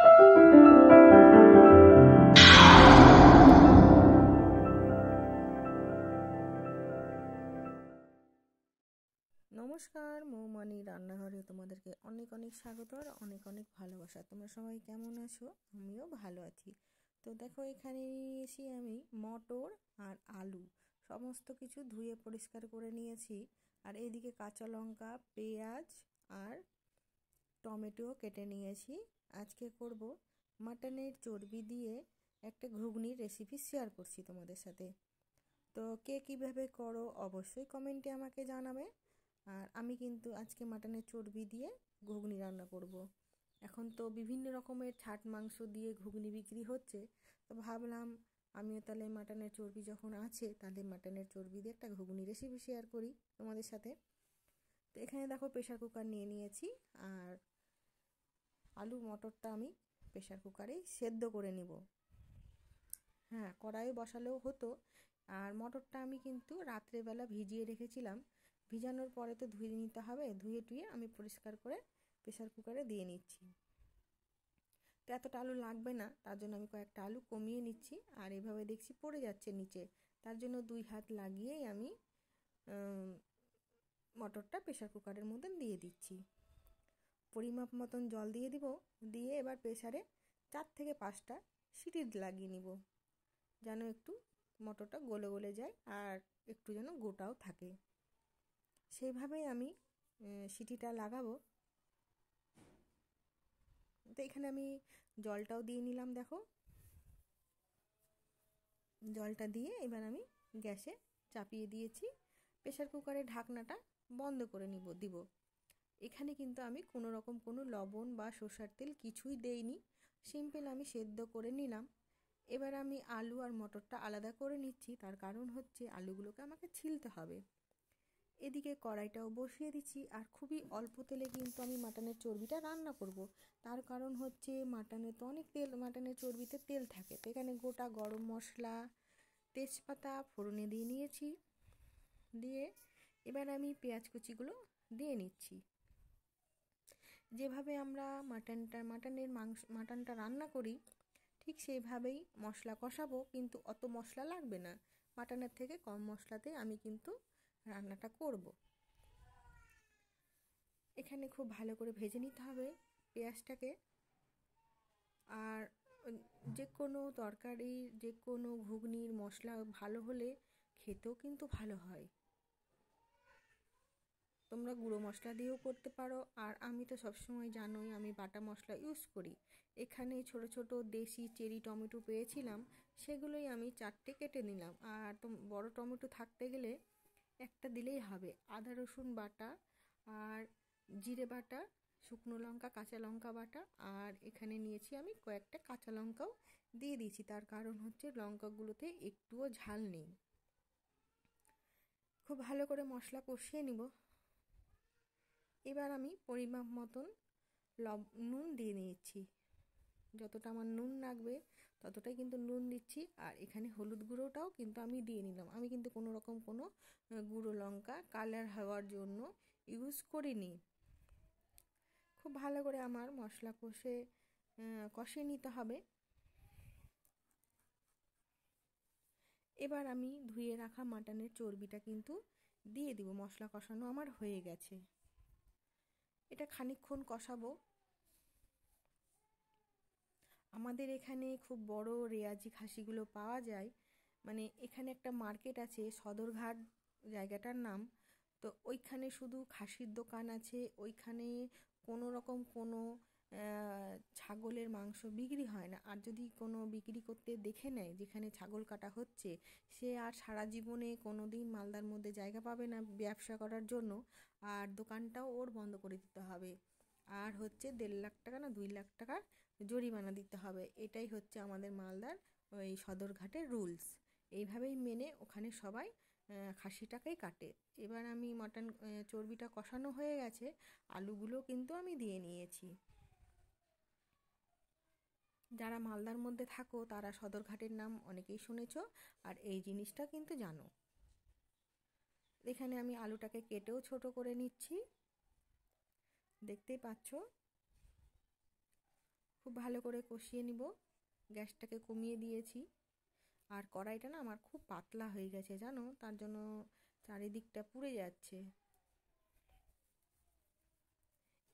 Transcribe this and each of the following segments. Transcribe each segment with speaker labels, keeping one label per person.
Speaker 1: নমস্কার, মৌমানি রান্নাঘরে তোমাদেরকে অনেক অনেক স্বাগত আর অনেক অনেক ভালোবাসা। তোমরা সবাই কেমন আছো? আমিও ভালো আছি। তো দেখো, এখানে নিয়েছি আমি মটর আর আলু, সমস্ত কিছু ধুয়ে পরিষ্কার করে নিয়েছি। আর এইদিকে কাঁচা লঙ্কা, পেঁয়াজ আর টমেটো কেটে নিয়েছি। আজকে করব মাটনের চর্বি দিয়ে একটা ঘুগনির রেসিপি শেয়ার করছি তোমাদের সাথে। তো কে কীভাবে করো অবশ্যই কমেন্টে আমাকে জানাবে। আর আমি কিন্তু আজকে মাটনের চর্বি দিয়ে ঘুগনি রান্না করব। এখন তো বিভিন্ন রকমের ছাট মাংস দিয়ে ঘুগনি বিক্রি হচ্ছে, তো ভাবলাম আমিও তাহলে মাটনের চর্বি যখন আছে তাহলে মাটনের চর্বি দিয়ে একটা ঘুগনি রেসিপি শেয়ার করি তোমাদের সাথে। তো এখানে দেখো, প্রেশার কুকার নিয়ে নিয়েছি আর আলু মটরটা আমি প্রেশার কুকারেই সেদ্ধ করে নিব। হ্যাঁ, কড়াইয়ে বসালেও হতো। আর মটরটা আমি কিন্তু রাত্রেবেলা ভিজিয়ে রেখেছিলাম। ভিজানোর পরে তো ধুয়ে নিতে হবে, ধুয়ে টুয়ে আমি পরিষ্কার করে প্রেশার কুকারে দিয়ে নিচ্ছি। তো এতটা আলু লাগবে না, তার জন্য আমি কয়েকটা আলু কমিয়ে নিচ্ছি। আর এভাবে দেখছি পড়ে যাচ্ছে নিচে, তার জন্য 2 হাত লাগিয়েই আমি মটরটা প্রেশার কুকারের মধ্যে দিয়ে দিচ্ছি। পরিমাপ মতন জল দিয়ে দিব, দিয়ে এবার প্রেসারে 4 থেকে 5টা সিটি লাগিয়ে নিব, যেন একটু মটরটা গলে গলে যায় আর একটু যেন গোটাও থাকে। সেইভাবেই আমি সিটিটা লাগাবো। তো এখানে আমি জলটাও দিয়ে নিলাম। দেখো, জলটা দিয়ে এবার আমি গ্যাসে চাপিয়ে দিয়েছি। প্রেশার কুকারের ঢাকনাটা বন্ধ করে দিব। এখানে কিন্তু আমি কোনো রকম কোনো লবণ বা সরষের তেল কিছুই দেইনি, সিম্পল আমি সেদ্ধ করে নিলাম। এবার আমি আলু আর মটরটা আলাদা করে নিচ্ছি, তার কারণ হচ্ছে আলুগুলোকে আমাকে ছিলতে হবে। এদিকে কড়াইটাও বসিয়ে দিচ্ছি আর খুবই অল্প তেলে কিন্তু আমি মাটনের চর্বিটা রান্না করব। তার কারণ হচ্ছে মাটনে তো অনেক তেল, মাটনের চর্বিতে তেল থাকে। তো এখানে গোটা গরম মশলা, তেজপাতা ফোড়নে দিয়ে নিয়েছি। দিয়ে এবার আমি পেঁয়াজ কুচিগুলো দিয়ে নিচ্ছি। যেভাবে আমরা মাটনটা রান্না করি ঠিক সেইভাবেই মশলা কষাবো, কিন্তু অত মশলা লাগবে না। মাটনের থেকে কম মশলাতে আমি কিন্তু রান্নাটা করব। এখানে খুব ভালো করে ভেজে নিতে হবে পেঁয়াজটাকে। আর যে কোনো তরকারি, যে কোনো ঘুগনির মশলা ভালো হলে খেতেও কিন্তু ভালো হয়। তোমরা গুঁড়ো মশলা দিয়েও করতে পারো, আর আমি তো সবসময় জানোই আমি বাটা মশলা ইউজ করি। এখানে ছোট ছোট দেশি চেরি টমেটো পেয়েছিলাম, সেগুলোই আমি 4টে কেটে নিলাম। আর বড় টমেটো থাকতে গেলে একটা দিলেই হবে। আদা রসুন বাটা আর জিরে বাটা, শুকনো লঙ্কা, কাঁচা লঙ্কা বাটা, আর এখানে নিয়েছি আমি কয়েকটা কাঁচা লঙ্কাও দিয়ে দিয়েছি। তার কারণ হচ্ছে লঙ্কাগুলোতে একটুও ঝাল নেই। খুব ভালো করে মশলা কষিয়ে নিব। এবার আমি পরিমাপ মতন নুন দিয়ে নিয়েছি। যতটা আমার নুন লাগবে ততটাই কিন্তু নুন দিচ্ছি। আর এখানে হলুদ গুঁড়োটাও কিন্তু আমি দিয়ে নিলাম। আমি কিন্তু কোনো রকম কোনো গুঁড়ো লঙ্কা কালার হওয়ার জন্য ইউজ করিনি। খুব ভালো করে আমার মশলা কষিয়ে নিতে হবে। এবার আমি ধুয়ে রাখা মাটনের চর্বিটা কিন্তু দিয়ে দিব। মশলা কষানো আমার হয়ে গেছে, এটা খানিকক্ষণ কষাবো। আমাদের এখানে খুব বড় রেয়াজি খাসিগুলো পাওয়া যায়, মানে এখানে একটা মার্কেট আছে সদরঘাট জায়গাটার নাম। তো ওইখানে শুধু খাসির দোকান আছে, ওইখানে কোনো রকম কোনো ছাগলের মাংস বিক্রি হয় না। আর যদি কোনো বিক্রি করতে দেখে নেয় যেখানে ছাগল কাটা হচ্ছে, সে আর সারা জীবনে কোনো দিন মালদার মধ্যে জায়গা পাবে না ব্যবসা করার জন্য। আর দোকানটাও ওর বন্ধ করে দিতে হবে। আর হচ্ছে 1.5 লাখ টাকা না 2 লাখ টাকার জরিমানা দিতে হবে। এটাই হচ্ছে আমাদের মালদার ওই সদরঘাটের রুলস। এইভাবেই মেনে ওখানে সবাই খাসিটাকেই কাটে। এবার আমি মাটন চর্বিটা কষানো হয়ে গেছে, আলুগুলো কিন্তু আমি দিয়ে নিয়েছি। যারা মালদার মধ্যে থাকো তারা সদরঘাটের নাম অনেকেই শুনেছো, আর এই জিনিসটা কিন্তু জানো। এখানে আমি আলুটাকে কেটেও ছোট করে নিচ্ছি, দেখতেই পাচ্ছ। খুব ভালো করে কষিয়ে নিব। গ্যাসটাকে কমিয়ে দিয়েছি। আর কড়াইটা না আমার খুব পাতলা হয়ে গেছে জানো, তার জন্য চারিদিকটা পুড়ে যাচ্ছে।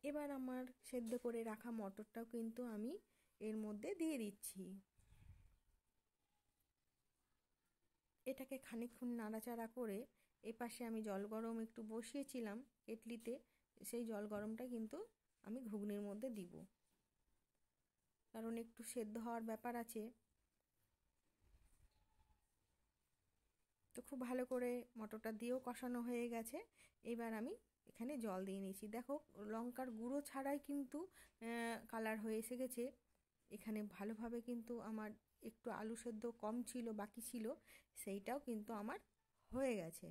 Speaker 1: এবার আমার সেদ্ধ করে রাখা মটরটাও কিন্তু আমি এর মধ্যে দিয়ে দিচ্ছি। এটাকে খানিকক্ষণ নাড়াচাড়া করে এপাশে আমি জল গরম একটু বসিয়েছিলাম কেটলিতে, সেই জল গরমটা কিন্তু আমি ঘুগনির মধ্যে দিব, কারণ একটু সেদ্ধ হওয়ার ব্যাপার আছে। তো খুব ভালো করে মটরটা দিয়েও কষানো হয়ে গেছে। এবার আমি এখানে জল দিয়ে নিয়েছি। দেখো লঙ্কার গুঁড়ো ছাড়াই কিন্তু কালার হয়ে এসে গেছে। এখানে ভালোভাবে কিন্তু আমার একটু আলু সেদ্ধ কম ছিল, বাকি ছিল, সেইটাও কিন্তু আমার হয়ে গেছে।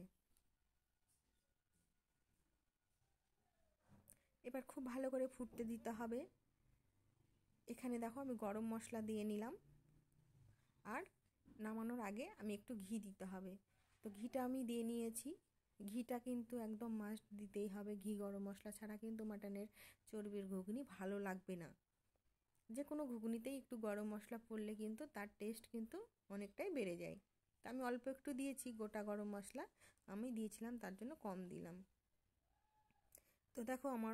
Speaker 1: এবার খুব ভালো করে ফুটতে দিতে হবে। এখানে দেখো আমি গরম মশলা দিয়ে নিলাম। আর নামানোর আগে আমি একটু ঘি দিতে হবে, তো ঘিটা আমি দিয়ে নিয়েছি। ঘিটা কিন্তু একদম মাস্ট দিতেই হবে। ঘি গরম মশলা ছাড়া কিন্তু মাটনের চর্বির ঘুগনি ভালো লাগবে না। যে কোনো ঘুগনিতেই একটু গরম মশলা পড়লে কিন্তু তার টেস্ট কিন্তু অনেকটাই বেড়ে যায়। তা আমি অল্প একটু দিয়েছি, গোটা গরম মশলা আমি দিয়েছিলাম, তার জন্য কম দিলাম। তো দেখো আমার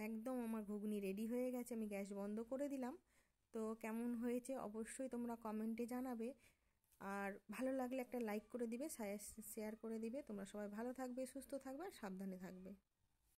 Speaker 1: একদম আমার ঘুগনি রেডি হয়ে গেছে। আমি গ্যাস বন্ধ করে দিলাম। তো কেমন হয়েছে অবশ্যই তোমরা কমেন্টে জানাবে। আর ভালো লাগলে একটা লাইক করে দিবে, শেয়ার করে দিবে। তোমরা সবাই ভালো থাকবে, সুস্থ থাকবে আর সাবধানে থাকবে।